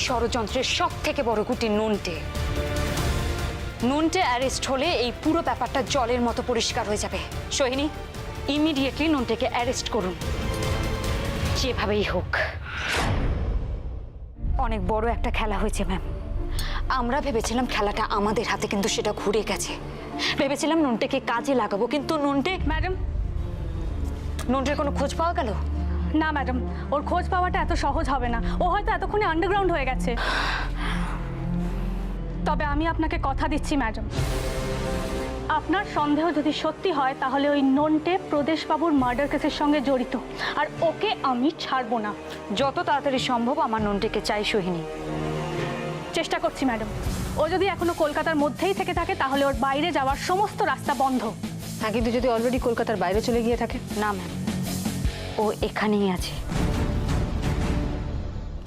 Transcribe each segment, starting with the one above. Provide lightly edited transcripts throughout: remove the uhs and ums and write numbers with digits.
ষড়যন্ত্রের সব থেকে বড় গুটি নন্টে। নন্টে অ্যারেস্ট হলে এই পুরো ব্যাপারটা জলের মতো পরিষ্কার হয়ে যাবে। সোহিনী, ইমিডিয়েটলি নন্টেকে অ্যারেস্ট করুন, যেভাবেই হোক। অনেক বড় একটা খেলা হয়েছে ম্যাম। আমরা ভেবেছিলাম খেলাটা আমাদের হাতে, কিন্তু সেটা ঘুরে গেছে। ভেবেছিলাম নন্টেকে কাজে লাগাবো, কিন্তু ম্যাডাম, নন্টের কোনো খোঁজ পাওয়া গেল না ম্যাডাম, ওর খোঁজ পাওয়াটা এত সহজ হবে না। ও হয়তো এতক্ষণে আন্ডারগ্রাউন্ড হয়ে গেছে। তবে আমি আপনাকে কথা দিচ্ছি ম্যাডাম, আপনার সন্দেহ যদি সত্যি হয় তাহলে ওই নন্টে প্রদেশবাবুর মার্ডার কেসের সঙ্গে জড়িত, আর ওকে আমি ছাড়বো না। যত তাড়াতাড়ি সম্ভব আমার নন্টেকে চাই সোহিনী। চেষ্টা করছি ম্যাডাম। ও যদি এখনো কলকাতার মধ্যেই থেকে থাকে তাহলে ওর বাইরে যাওয়ার সমস্ত রাস্তা বন্ধ। হ্যাঁ, কিন্তু যদি অলরেডি কলকাতার বাইরে চলে গিয়ে থাকে? না ম্যাম, ও এখানেই আছে।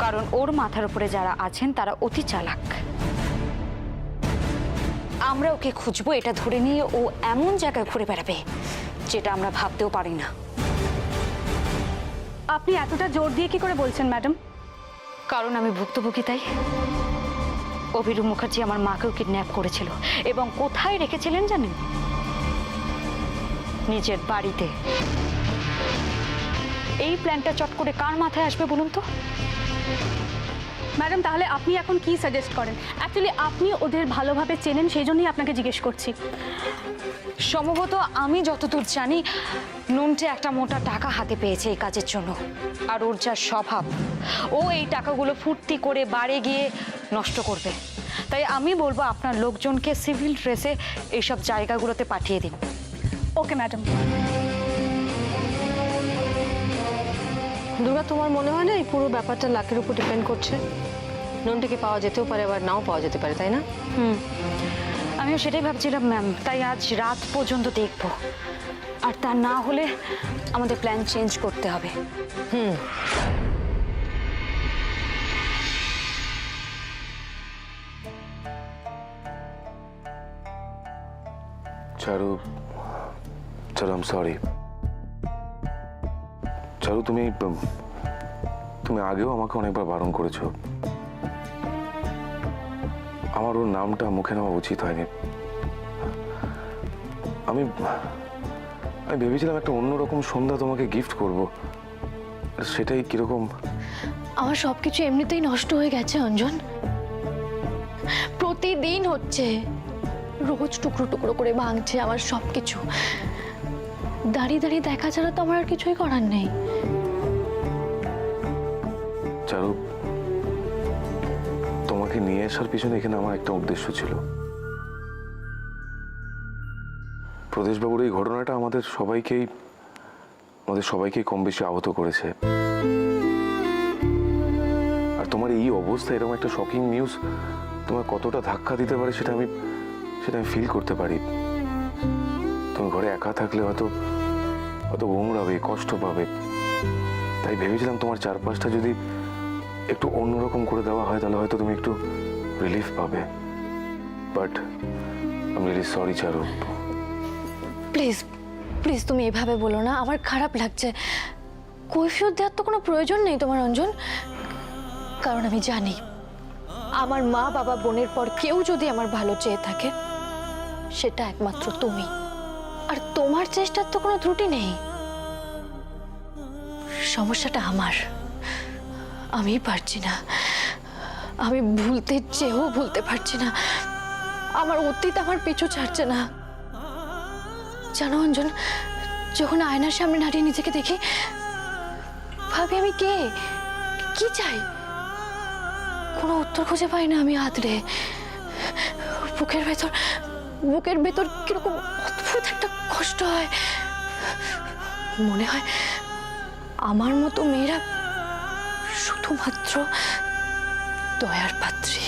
কারণ ওর মাথার উপরে যারা আছেন তারা অতি চালাক। আমরা ওকে খুঁজবো, এটা ধরে নিয়ে ও এমন জায়গায় ঘুরে বেড়াবে যেটা আমরা ভাবতেও পারি না। আপনি এতটা জোর দিয়ে কি করে বলছেন ম্যাডাম? কারণ আমি ভুক্তভোগী তাই। অভিরূপ মুখার্জি আমার মাকেও কিডন্যাপ করেছিল, এবং কোথায় রেখেছিলেন জানেন? নিজের বাড়িতে। এই প্ল্যানটা চট করে কার মাথায় আসবে বলুন তো? ম্যাডাম, তাহলে আপনি এখন কি সাজেস্ট করেন? অ্যাকচুয়ালি আপনি ওদের ভালোভাবে চেনেন, সেই জন্যই আপনাকে জিজ্ঞেস করছি। সম্ভবত আমি যতদূর জানি, নন্টে একটা মোটা টাকা হাতে পেয়েছে এই কাজের জন্য। আর ওর যা স্বভাব, ও এই টাকাগুলো ফুর্তি করে বাড়ি গিয়ে নষ্ট করবে। তাই আমি বলবো আপনার লোকজনকে সিভিল ড্রেসে এইসব জায়গাগুলোতে পাঠিয়ে দিন। Okay madam. দুর্গা, তোমার মনে হয় না এই পুরো ব্যাপারটা লাকের উপর ডিপেন্ড করছে? নন্টেকে পাওয়া যেতেও পারে, আবার নাও পাওয়া যেতে পারে, তাই না? আমিও সেটাই ভাবছিলাম ম্যাম। তাই আজ রাত পর্যন্ত দেখব, আর তা না হলে আমাদের প্ল্যান চেঞ্জ করতে হবে। চারু, চারু, আই এম সরি। চারু, তুমি আগেও আমাকে অনেকবার বারণ করেছো। আমার ওর নামটা মুখে নেওয়া উচিত হয়নি। আমি ভেবেছিলাম একটা অন্যরকম সন্ধ্যা তোমাকে গিফট করব, সেটাই কিরকম। আমার সবকিছু এমনিতেই নষ্ট হয়ে গেছে অঞ্জন। প্রতিদিন হচ্ছে, রোজ টুকরো টুকরো করে ভাঙছে আমার সবকিছু। দাঁড়িয়ে দাঁড়িয়ে দেখা ছাড়া তো আমার আর কিছুই করার নেই। চারু, তোমাকে নিয়ে আসার পিছনে এখানে আমার একটা উদ্দেশ্য ছিল। প্রদেশবাবুর এই ঘটনাটা আমাদের সবাইকেই কম বেশি আহত করেছে। আর তোমার এই অবস্থা, এরকম একটা শকিং নিউজ তোমার কতটা ধাক্কা দিতে পারে সেটা আমি ফিল করতে পারি। তুমি ঘরে একা থাকলে হয়তো গোমড়াবে, কষ্ট পাবে। তাই ভেবেছিলাম তোমার চারপাশটা যদি একটু অন্যরকম করে দেওয়া হয় তাহলে হয়তো তুমি একটু রিলিফ পাবে। But I am really sorry Charu. Please please, তুমি এভাবে বলো না, আমার খারাপ লাগছে। কৈফিয়ত দেওয়ার তো কোনো প্রয়োজন নেই তোমার অঞ্জন। কারণ আমি জানি আমার মা, বাবা, বোনের পর কেউ যদি আমার ভালো চেয়ে থাকে সেটা একমাত্র তুমি। আর তোমার চেষ্টার তো কোনো ত্রুটি নেই। সমস্যাটা আমার, আমি পারছি না। আমি ভুলতে চেয়েও ভুলতে পারছি না। আমার অতীত আমার পিছু ছাড়ছে না। জানো অঞ্জন, যখন আয়নার সামনে দাঁড়িয়ে নিজেকে দেখি, ভাবি আমি কে, কি চাই, কোনো উত্তর খুঁজে পাই না আমি আদরে। বুকের ভেতর কিরকম অদ্ভুত একটা কষ্ট হয়। মনে হয় আমার মতো মেয়েরা শুধুমাত্র দয়ার পাত্রী।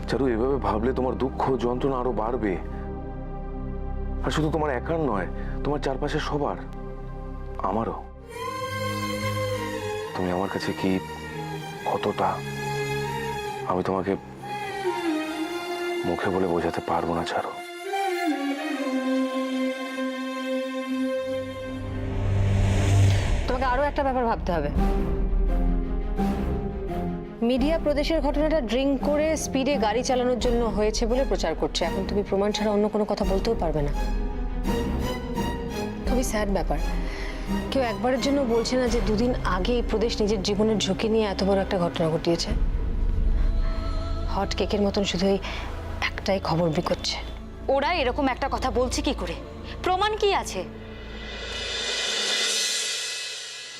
চারু, এভাবে ভাবলে তোমার দুঃখ যন্ত্রণা আরো বাড়বে। আর শুধু তোমার একার নয়, তোমার চারপাশে সবার, আমারও। তুমি আমার কাছে কি, কতটা, আমি তোমাকে মুখে বলে বোঝাতে পারবো না চারু। তোমাকে আরো একটা ব্যাপার ভাবতে হবে। মিডিয়া প্রদেশের ঘটনাটা ড্রিঙ্ক করে স্পিডে গাড়ি চালানোর জন্য হয়েছে বলে প্রচার করছে। এখন তুমি প্রমাণ ছাড়া অন্য কোনো কথা বলতেও পারবে না। খুবই স্যাড ব্যাপার। কেউ একবারের জন্য বলছে না যে দুদিন আগে এই প্রদেশ নিজের জীবনের ঝুঁকি নিয়ে এত বড় একটা ঘটনা ঘটিয়েছে। হট কেকের মতন শুধু এই একটাই খবর বিকোচ্ছে। ওরা এরকম একটা কথা বলছে কি করে? প্রমাণ কি আছে?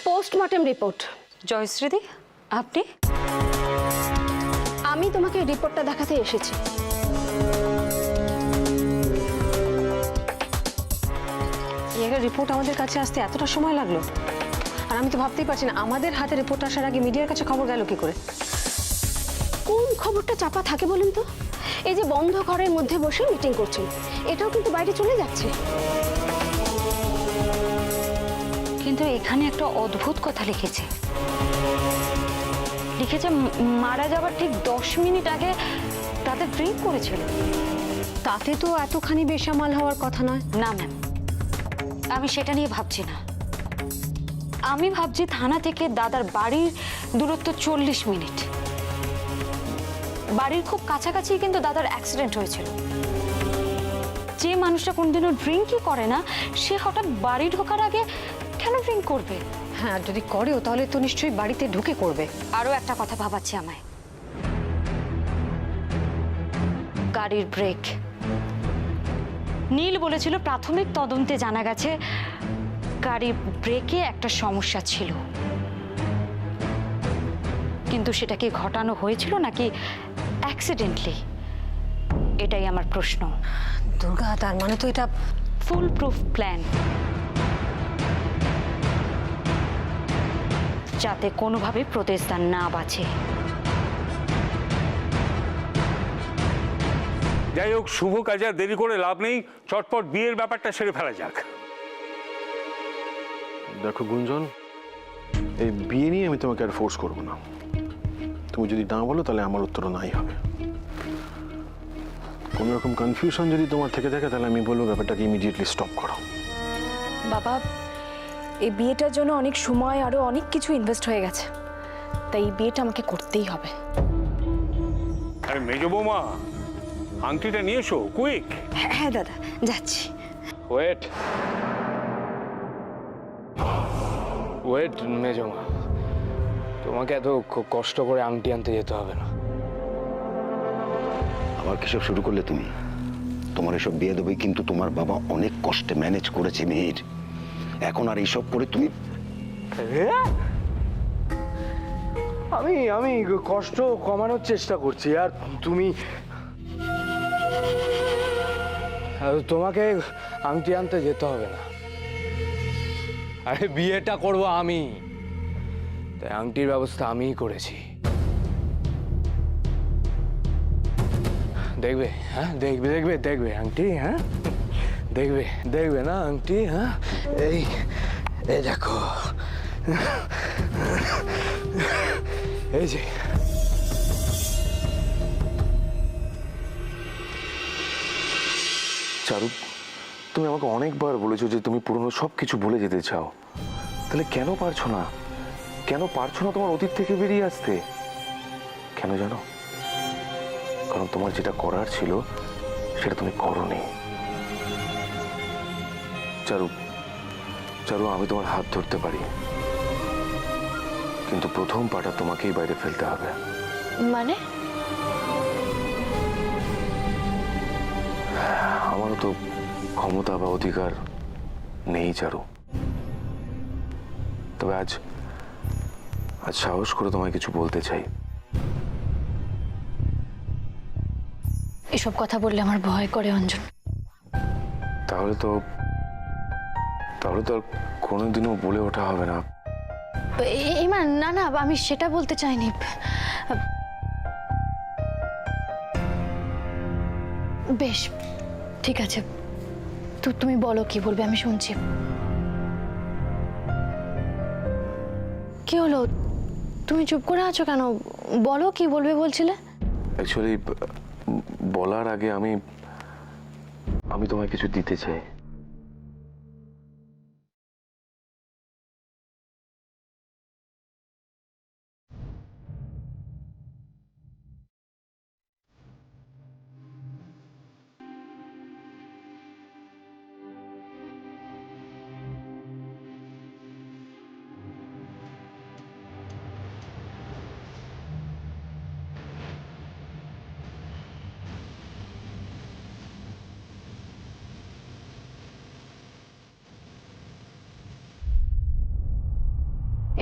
Postmortem report. জয়শ্রীদি, আপনি? আমি তোমাকে রিপোর্টটা দেখাতে এসেছি। এই রিপোর্ট আমাদের কাছে আসতে এতটা সময় লাগলো? আর আমি তো ভাবতেই পারছি না আমাদের হাতে রিপোর্ট আসার আগে মিডিয়ার কাছে খবর গেল কি করে? কোন খবরটা চাপা থাকে বলুন তো? এই যে বন্ধ ঘরের মধ্যে বসে মিটিং করছেন, এটাও কিন্তু বাইরে চলে যাচ্ছে। কিন্তু এখানে একটা অদ্ভুত কথা লিখেছে। মারা যাবার ঠিক 10 মিনিট আগে তাদের ড্রিঙ্ক করেছিল। তাতে তো এতখানি বেসামাল হওয়ার কথা নয়। না ম্যাম, আমি সেটা নিয়ে ভাবছি না। আমি ভাবছি থানা থেকে দাদার বাড়ির দূরত্ব 40 মিনিট। বাড়ির খুব কাছাকাছি কিন্তু দাদার অ্যাক্সিডেন্ট হয়েছিল। যে মানুষটা কোনদিনও ড্রিঙ্কই করে না, সে হঠাৎ বাড়ি ঢোকার আগে কেন ড্রিঙ্ক করবে? হ্যাঁ, যদি করেও তাহলে তো নিশ্চয়ই বাড়িতে ঢুকে করবে। আরো একটা কথা ভাবাচ্ছে আমায়, গাড়ির ব্রেক। নীল বলেছিল প্রাথমিক তদন্তে জানা গেছে গাড়ির ব্রেকে একটা সমস্যা ছিল, কিন্তু সেটা কি ঘটানো হয়েছিল নাকি অ্যাক্সিডেন্টলি? এটাই আমার প্রশ্ন। দুর্গা, তার মানে তো এটা ফুল প্রুফ প্ল্যান, যাতে কোনোভাবে প্রতিষ্ঠান না বাঁচে। যাই হোক, শুভ কাজে আর দেরি করে লাভ নেই, চটপট বিয়ের ব্যাপারটা সেরে ফেলা যাক। দেখো গুঞ্জন, এই বিয়ে নিয়ে আমি তোমাকে আর ফোর্স করবো না। তুমি যদি না বলো তাহলে আমার উত্তরও নাই হবে। কোনো রকম কনফিউশন যদি তোমার থেকে থাকে তাহলে আমি বলবো ব্যাপারটাকে ইমিডিয়েটলি স্টপ করো। বাবা, এই বিয়েটার জন্য অনেক সময় আরো অনেক কিছু ইনভেস্ট হয়ে গেছে, তাই এই বিয়েটা আমাকে করতেই হবে। আরে মেজ বৌমা, আংটিটা নিয়ে এসো, কুইক। হ্যাঁ দাদা, যাচ্ছি। ওয়েট ওয়েট মেজমা, তোমাকে এত কষ্ট করে আংটি আনতে যেতে হবে না। আবার কিসব শুরু করলে তুমি? তোমার এসব বিয়ে দেবই, কিন্তু তোমার বাবা অনেক কষ্টে ম্যানেজ করেছে মেয়ের। এখন আর এইসব করে তুমি? আমি আমি কষ্ট কমানোর চেষ্টা করছি, আর তুমি তোমাকে আংটি আনতে যেতে হবে না। আরে বিয়েটা করব আমি, তাই আংটির ব্যবস্থা আমিই করেছি। দেখবে? হ্যাঁ, দেখবে দেখবে দেখবে আংটি। হ্যাঁ, দেখবে দেখবে না আংটি? হ্যাঁ, এই এই দেখো, এই যে। চারু, তুমি আমাকে অনেকবার বলেছো যে তুমি পুরনো সব কিছু ভুলে যেতে চাও, তাহলে কেন পারছো না? কেন পারছো না তোমার অতীত থেকে বেরিয়ে আসতে? কেন জানো? কারণ তোমার যেটা করার ছিল সেটা তুমি করোনি। চারু, চারু, আমি তোমার হাত ধরতে পারি, কিন্তু প্রথম পাটা তোমাকেই বাইরে ফেলতে হবে। মানে? আমারও তো ক্ষমতা বা অধিকার নেই চারু, তবে আজ আজ সাহস করে তোমায় কিছু বলতে চাই। এসব কথা বললে আমার ভয় করে অঞ্জন। তাহলে তো আর কোনোদিনও বলে ওঠা হবে না। ইমান, না না, আমি সেটা বলতে চাইনি। বেশ, ঠিক আছে, তুমি বলো কি বলবে, আমি শুনছি। কি হলো, তুমি চুপ করে আছো কেন? বলো কি বলবে বলছিলে। অ্যাকচুয়ালি বলার আগে আমি তোমায় কিছু দিতে চাই।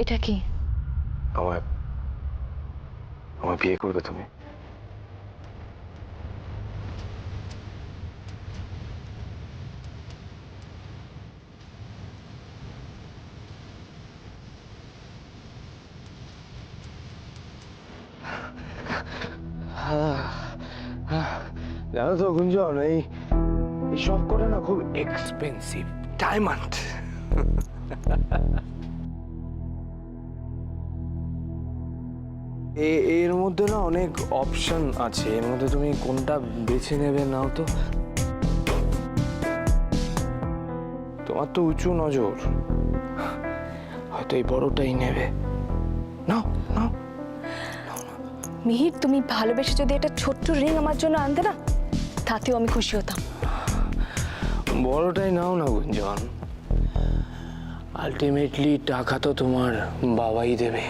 এটা কি? আমায় আমায় বিয়ে করবে তুমি? জানো তো গুঞ্জন, এই সব কটা না খুব এক্সপেন্সিভ ডায়মন্ড। এর মধ্যে না অনেক অপশন আছে, এর মধ্যে তুমি কোনটা বেছে নেবে নাও তো। তোমার তো উঁচু নজর, হয়তো এই বড়টাই নেবে। নাও নাও। মিহির, তুমি ভালোবেসে যদি একটা ছোট্ট রিং আমার জন্য আনতে না, তাতেও আমি খুশি হতাম। বড়টাই নাও না গুঞ্জন, আলটিমেটলি টাকা তো তোমার বাবাই দেবে।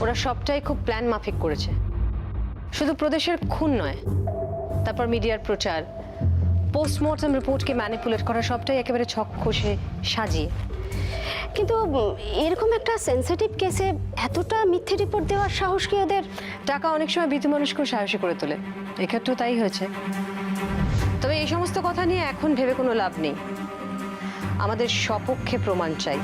ওরা সবটাই খুব প্ল্যান মাফিক করেছে। শুধু প্রদেশের খুন নয়, তারপর মিডিয়ার প্রচার, পোস্টমর্টম রিপোর্টকে ম্যানিপুলেট করা, সবটাই একেবারে ছক কষে সাজিয়ে। কিন্তু এরকম একটা সেন্সিটিভ কেসে এতটা মিথ্যে রিপোর্ট দেওয়ার সাহস কি ওদের? টাকা অনেক সময় ভীতু মানুষকেও সাহসী করে তোলে, এক্ষেত্রেও তাই হয়েছে। তবে এই সমস্ত কথা নিয়ে এখন ভেবে কোনো লাভ নেই, আমাদের সপক্ষে প্রমাণ চাই।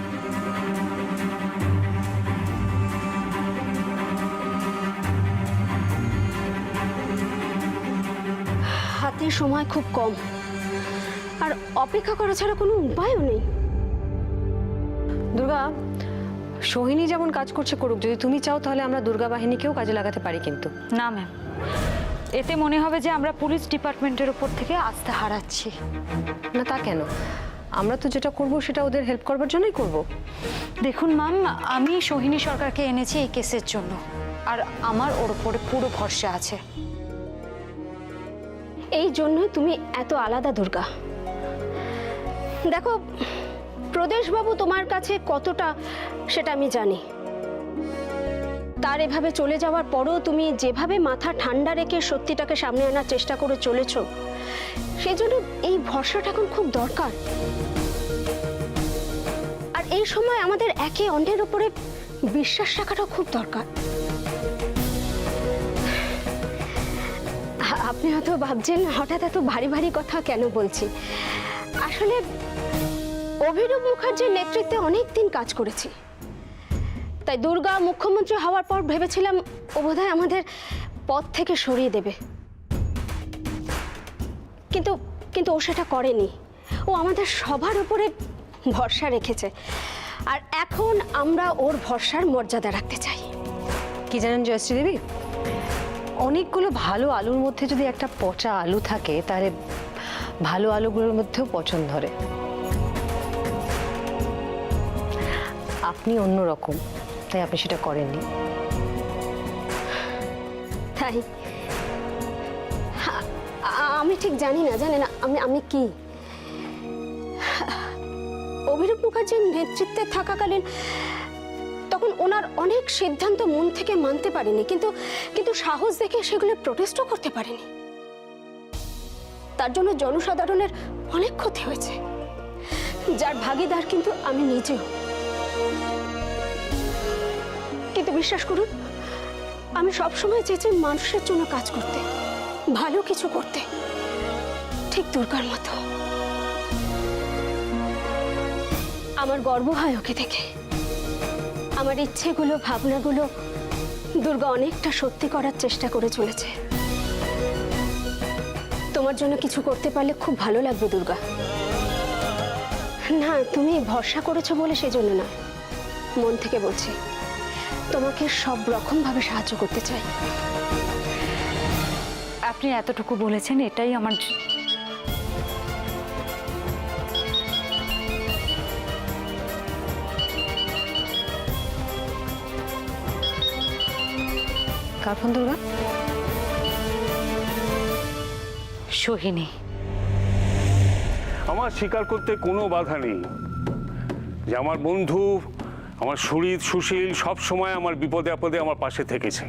হাতে সময় খুব কম, আর অপেক্ষা করা ছাড়া কোনো উপায়ও নেই। দুর্গা, সোহিনী যেমন কাজ করছে করুক, যদি তুমি চাও তাহলে আমরা দুর্গা বাহিনীকেও কাজে লাগাতে পারি। কিন্তু না ম্যাম, এতে মনে হবে যে আমরা পুলিশ ডিপার্টমেন্টের উপর থেকে আস্থা হারাচ্ছি। না, তা কেন? আমরা তো যেটা করব সেটা ওদের হেল্প করবার জন্যই করব। দেখুন ম্যাম, আমি সোহিনী সরকারকে এনেছি এই কেসের জন্য, আর আমার ওর উপরে পুরো ভরসা আছে। এই জন্যই তুমি এত আলাদা দুর্গা। দেখো, প্রদেশবাবু তোমার কাছে কতটা সেটা আমি জানি। তার এভাবে চলে যাওয়ার পরও তুমি যেভাবে মাথা ঠান্ডা রেখে সত্যিটাকে সামনে আনার চেষ্টা করে চলেছ, সেই জন্য এই ভরসাটা এখন খুব দরকার। আর এই সময় আমাদের একে অন্যের উপরে বিশ্বাস রাখাটা খুব দরকার। আপনি হয়তো ভাবছেন হঠাৎ এত ভারী ভারী কথা কেন বলছি। আসলে অভিনব মুখার্জির নেতৃত্বে অনেক দিন কাজ করেছি, তাই দুর্গা মুখ্যমন্ত্রী হওয়ার পর ভেবেছিলাম ও বোধহয় আমাদের পদ থেকে সরিয়ে দেবে, কিন্তু কিন্তু ও সেটা করেনি। ও আমাদের সবার উপরে ভরসা রেখেছে, আর এখন আমরা ওর ভরসার মর্যাদা রাখতে চাই। কি জানেন জয়শ্রী দেবী, অনেকগুলো ভালো আলুর মধ্যে যদি একটা পচা আলু থাকে, তাহলে ভালো আলুগুলোর মধ্যেও পচন ধরে। আপনি অন্যরকম, তাই আপনি সেটা করেননি। তাই আমি ঠিক জানি না, জানেন আমি কি অভিরূপ মুখার্জির নেতৃত্বে থাকাকালীন তখন ওনার অনেক সিদ্ধান্ত মন থেকে মানতে পারিনি, কিন্তু সাহস দেখে সেগুলো প্রোটেস্টও করতে পারিনি। তার জন্য জনসাধারণের অনেক ক্ষতি হয়েছে, যার ভাগীদার কিন্তু আমি নিজেও। কিন্তু বিশ্বাস করুন, আমি সবসময় চেয়েছি মানুষের জন্য কাজ করতে, ভালো কিছু করতে, ঠিক দুর্গার মতো। আমার গর্ব হয় ওকে দেখে। আমার ইচ্ছেগুলো, ভাবনাগুলো দুর্গা অনেকটা সত্যি করার চেষ্টা করে চলেছে। তোমার জন্য কিছু করতে পারলে খুব ভালো লাগবে দুর্গা। না, তুমি ভরসা করেছো বলে সেজন্য না, মন থেকে বলছি, তোমাকে সব রকম ভাবে সাহায্য করতে চাই। আপনি এতটুকু বলেছেন, এটাই আমার কার ফোন দুর্গা? সোহিনী। আমার স্বীকার করতে কোনো বাধা নেই যে আমার বন্ধু, আমার সুরিত, সুশীল সব সময় আমার বিপদে আপদে আমার পাশে থেকেছে।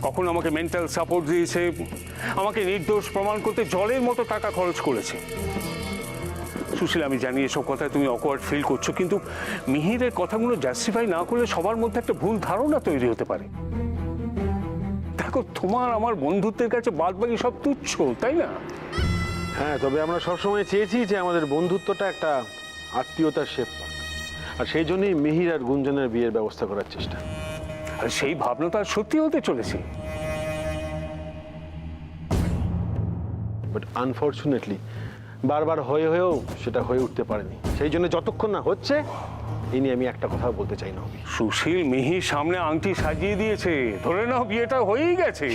কখনো আমাকে মেন্টাল সাপোর্ট দিয়েছে, আমাকে নির্দোষ প্রমাণ করতে জলের মতো টাকা খরচ করেছে। সুশীল, আমি জানি এসব কথায় তুমি অকওয়ার্ড ফিল করছো, কিন্তু মিহিরের কথাগুলো জাস্টিফাই না করলে সবার মধ্যে একটা ভুল ধারণা তৈরি হতে পারে। দেখো, তোমার আমার বন্ধুত্বের কাছে বাদবাকি সব তুচ্ছ, তাই না? হ্যাঁ, তবে আমরা সবসময় চেয়েছি যে আমাদের বন্ধুত্বটা একটা আত্মীয়তার শেপ পাক, আর সেই জন্যই মিহির আর গুঞ্জনের বিয়ের ব্যবস্থা করার চেষ্টা। আর সেই ভাবনা তো আর সত্যি হতে চলেছে। বাট আনফর্চুনেটলি বারবার হয়েও সেটা হয়ে উঠতে পারেনি। সেই জন্য যতক্ষণ না হচ্ছে এই নিয়ে আমি একটা কথা বলতে চাই না। সুশীল মিহির সামনে আংটি সাজিয়ে দিয়েছে, ধরে নাও বিয়েটা হয়েই গেছে।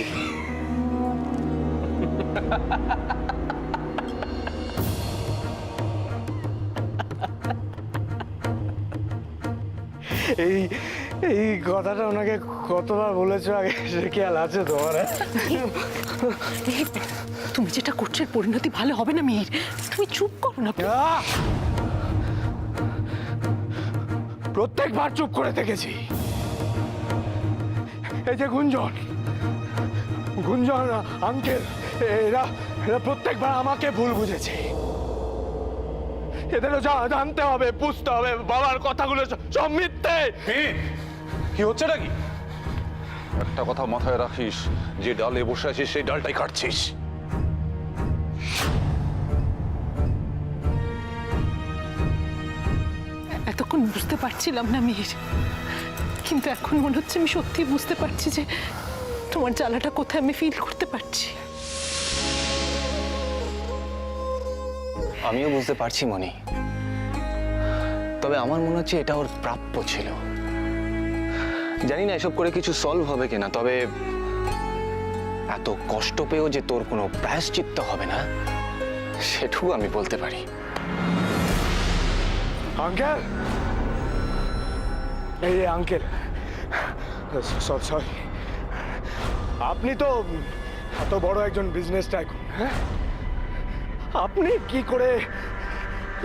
এই এই কথাটা ওনাকে কতবার বলেছো আগে, সে খেয়াল আছে তোমার? তুমি যেটা করছো এর পরিণতি ভালো হবে না মিহির, তুমি চুপ করো না। প্রত্যেকবার চুপ করে দেখেছি। এই যে গুঞ্জন, আঙ্কেল, এরা প্রত্যেকবার আমাকে ভুল বুঝেছে। এদেরও জানতে হবে, বুঝতে হবে বাবার কথাগুলো সব মিথ্যে। কি হচ্ছে নাকি? একটা কথা মাথায় রাখিস, যে ডালে বসে আছিস সেই ডালটাই কাটছিস। এতক্ষণ বুঝতে পারছিলাম না মিহির, কিন্তু এখন মনে হচ্ছে আমি সত্যি বুঝতে পারছি যে তোমার জ্বালাটা কোথায় আমি ফিল করতে পারছি। আমিও বুঝতে পারছি মনি, তবে আমার মনে হচ্ছে এটা ওর প্রাপ্য ছিল। জানি না এসব করে কিছু সলভ হবে কিনা, তবে এত কষ্ট পেয়েও যে তোর কোনো প্রায়শ্চিত্ত হবে না সেটুকু আমি বলতে পারি। আঙ্কেল, এই আঙ্কেল, সরি, আপনি তো এত বড় একজন বিজনেস টাইকুন, হ্যাঁ? আপনি কি করে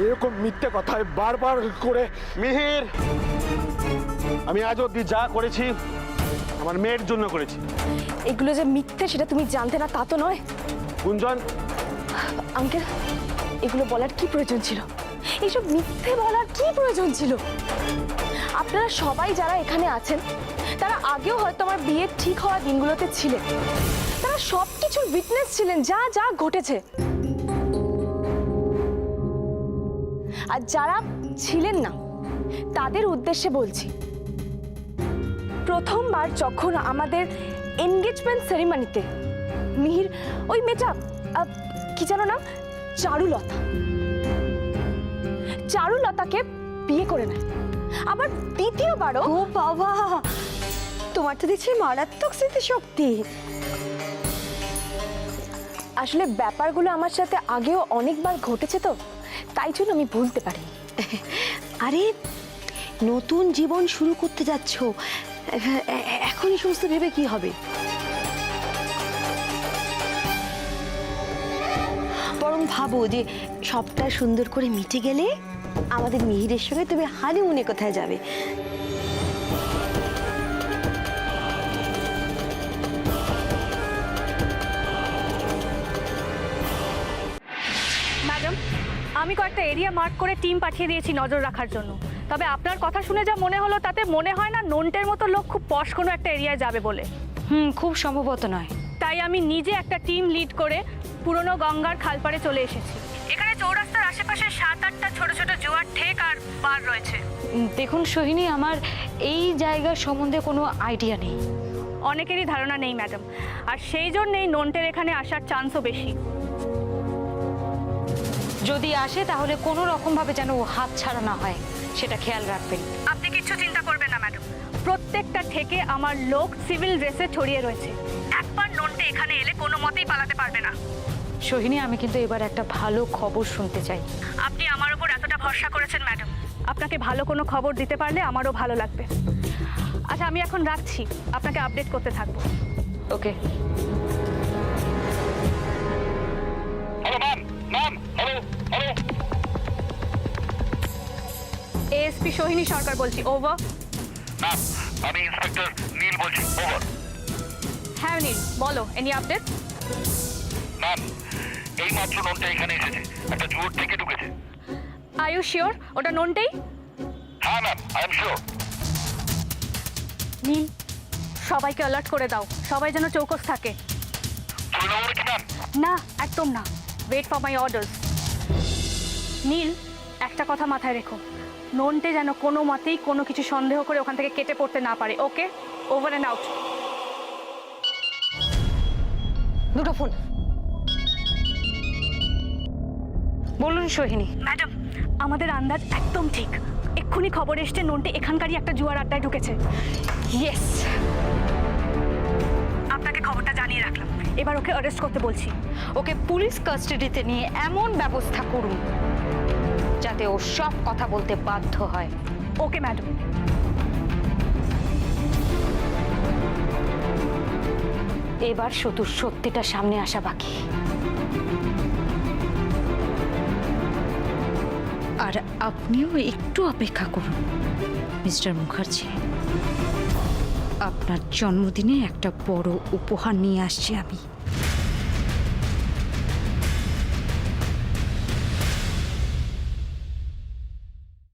এরকম মিথ্যে কথায় বারবার করে? মিহির, আমি আজ অব্দি যা করেছি আমার মেয়ের জন্য করেছি। এগুলো যে মিথ্যে সেটা তুমি জানতে না তা তো নয়। গুঞ্জন, আঙ্কেল, এগুলো বলার কি প্রয়োজন ছিল? এইসব মিথ্যে বলার কি প্রয়োজন ছিল? আপনারা সবাই যারা এখানে আছেন তারা আগেও হয়তো আমার বিয়ের ঠিক হওয়া দিনগুলোতে ছিলেন, তারা সব কিছুর উইটনেস ছিলেন যা যা ঘটেছে। আর যারা ছিলেন না তাদের উদ্দেশ্যে বলছি, প্রথমবার যখন আমাদের এনগেজমেন্ট সেরিমনিতে মিহির ওই মেয়েটা কি জানো না, চারুলতাকে বিয়ে করে নেয়, আবার দ্বিতীয়বারও। ও বাবা, তোমার তো দেখছি মারাত্মক স্মৃতিশক্তি। আসলে ব্যাপারগুলো আমার সাথে আগেও অনেকবার ঘটেছে, তো তাই জন্য আমি ভুলতে পারি। আরে নতুন জীবন শুরু করতে যাচ্ছ, এখনই সমস্ত ভেবে কি হবে? বরং ভাবো যে সবটা সুন্দর করে মিটে গেলে আমাদের মিহিরের সঙ্গে তুমি হানিমুনে কোথায় যাবে। ম্যাডাম, আমি কয়েকটা এরিয়া মার্ক করে টিম পাঠিয়ে দিয়েছি নজর রাখার জন্য। তবে আপনার কথা শুনে যা মনে হলো তাতে মনে হয় না নন্টের মতো লোক খুব পশ কোনো একটা এরিয়ায় যাবে বলে। খুব সম্ভবত নয়। তাই আমি নিজে একটা টিম লিড করে পুরনো গঙ্গার খালপাড়ে চলে এসেছি। এখানে চৌরাস্তার আশেপাশে 7-8টা ছোট ছোট জোয়ার ঠেক আর বার রয়েছে। দেখুন সোহিনী, আমার এই জায়গার সম্বন্ধে কোনো আইডিয়া নেই। অনেকেরই ধারণা নেই ম্যাডাম, আর সেই জন্যেই নন্টের এখানে আসার চান্সও বেশি। যদি আসে তাহলে কোনো রকমভাবে যেন ও হাত ছাড়া না হয়, সেটা খেয়াল রাখবেন। আপনি কিচ্ছু চিন্তা করবেন না ম্যাডাম, প্রত্যেকটা থেকে আমার লোক সিভিল ড্রেসে ছড়িয়ে রয়েছে। একবার নন্টে এখানে এলে কোনো মতেই পালাতে পারবে না। সোহিনী, আমি কিন্তু এবার একটা ভালো খবর শুনতে চাই। আপনি আমার উপর এতটা ভরসা করেছেন ম্যাডাম, আপনাকে ভালো কোনো খবর দিতে পারলে আমারও ভালো লাগবে। আচ্ছা, আমি এখন রাখছি, আপনাকে আপডেট করতে থাকবো। ওকে। এসপি সোহিনী সরকার বলছি, ওভার। ম্যাম, আমি ইন্সপেক্টর নীল বলছি, ওভার। হ্যাঁ নীল, বলো, এনি আপডেট? ম্যাম, এই মাত্র নোনটা এখানে এসেছে, একটা জুয়োর থেকে ঢুকেছে। আর ইউ শিওর ওটা ননটাই? হ্যাঁ ম্যাম, আই এম শিওর। নীল, সবাইকে অ্যালার্ট করে দাও, সবাই যেন চৌকস থাকে। তুলে নেবো নাকি ম্যাম? না, একদম না, ওয়েট ফর মাই অর্ডার্স। নীল, একটা কথা মাথায় রেখো, ননটে যেন কোনো মতেই কোনো কিছু সন্দেহ করে ওখান থেকে কেটে পড়তে না পারে। ওকে, ওভার অ্যান্ড আউট। দুটো ফোন। বলুন সোহিনী। ম্যাডাম, আমাদের আন্দাজ একদম ঠিক, এক্ষুনি খবর এসছে ননটে এখানকারই একটা জুয়ার আড্ডায় ঢুকেছে। ইয়েস, আপনাকে খবরটা জানিয়ে রাখলাম, এবার ওকে অ্যারেস্ট করতে বলছি। ওকে পুলিশ কাস্টাডিতে নিয়ে এমন ব্যবস্থা করুন যাতে ও সব কথা বলতে বাধ্য হয়। Okay madam. এবার শুধু সত্যিটা সামনে আসা বাকি। আর আপনিও একটু অপেক্ষা করুন মিস্টার মুখার্জি, আপনার জন্মদিনে একটা বড় উপহার নিয়ে আসছি আমি।